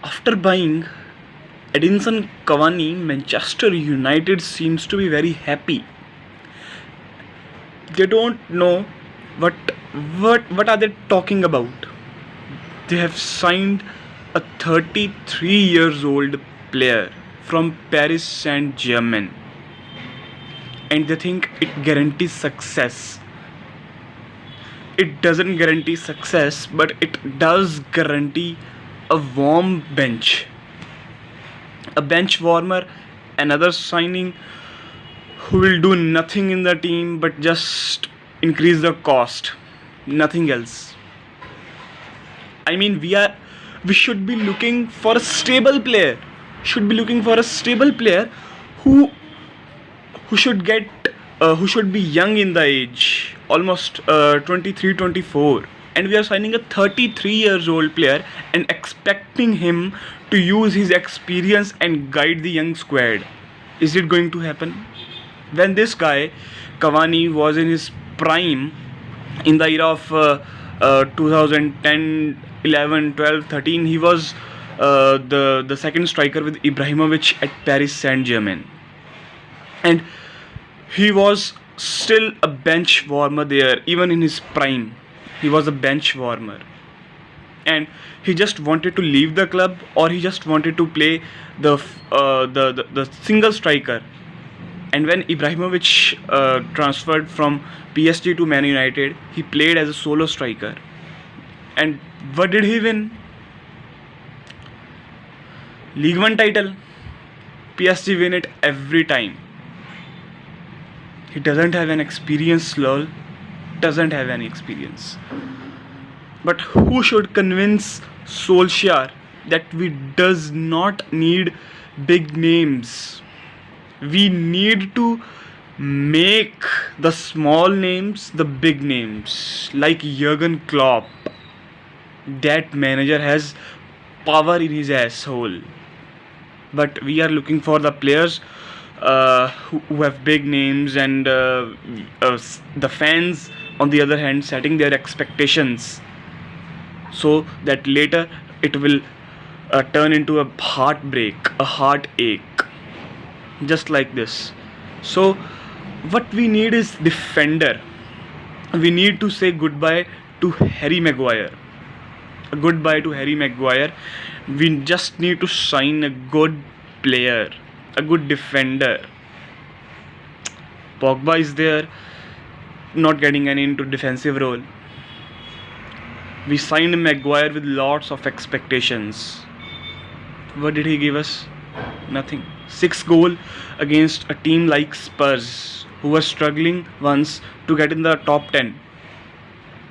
After buying Edinson Cavani, Manchester United seems to be very happy. They don't know what what are they talking about. They have signed a 33 years old player from Paris Saint-Germain, and they think it guarantees success. It doesn't guarantee success, but it does guarantee a warm bench, a bench warmer, another signing who will do nothing in the team but just increase the cost, nothing else. I mean, we should be looking for a stable player. Should be looking for a stable player who who should get who should be young in the age, almost 23, 24, and we are signing a 33 years old player and expecting him to use his experience and guide the young squad. Is it going to happen? When this guy Cavani was in his prime, in the era of 2010, 11, 12, 13, he was the second striker with Ibrahimovic at Paris Saint-Germain, and he was still a bench warmer there. Even in his prime, he was a bench warmer, and he just wanted to leave the club, or he just wanted to play the single striker. And when Ibrahimovic transferred from PSG to Man United, he played as a solo striker. And what did he win? League One title. PSG win it every time. He doesn't have an experience, lol. Doesn't have any experience. But who should convince Solskjaer that we does not need big names? We need to make the small names the big names, like Jurgen Klopp. That manager has power in his asshole. But we are looking for the players who have big names, and the fans, on the other hand, setting their expectations so that later it will turn into a heartbreak, a heartache, just like this. So what we need is defender. We need to say goodbye to Harry Maguire. Goodbye to Harry Maguire. We just need to sign a good player, a good defender. Pogba is there, not getting any into defensive role. We signed Maguire with lots of expectations. What did he give us? Nothing. 6 goals against a team like Spurs, who were struggling once to get in the top 10.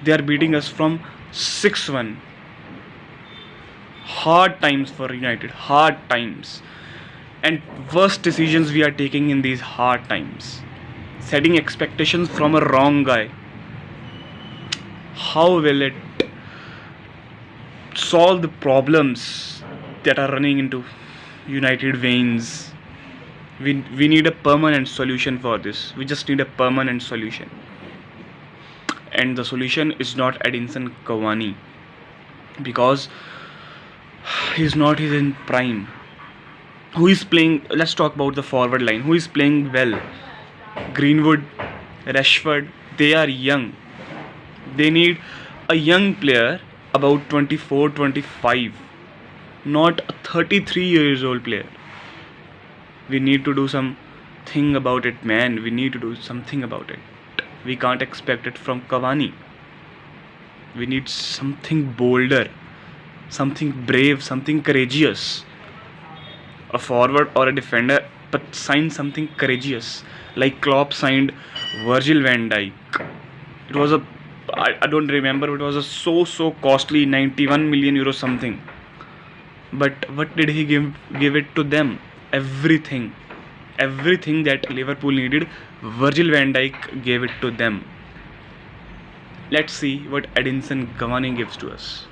They are beating us from 6-1. Hard times for United. Hard times. And worst decisions we are taking in these hard times. Setting expectations from a wrong guy. How will it solve the problems that are running into United veins? We need a permanent solution for this. We just need a permanent solution. And the solution is not Edinson Cavani, because he's not in prime. Who is playing? Let's talk about the forward line. Who is playing well? Greenwood, Rashford. They are young. They need a young player about 24, 25, not a 33 years old player. We need to do something about it, man. We need to do something about it. We can't expect it from Cavani. We need something bolder, something brave, something courageous. A forward or a defender, but sign something courageous. Like Klopp signed Virgil van Dijk. It was I don't remember, it was a so costly 91 million euro something. But what did he give it to them? Everything that Liverpool needed, Virgil van Dijk gave it to them. Let's see what Edinson Cavani gives to us.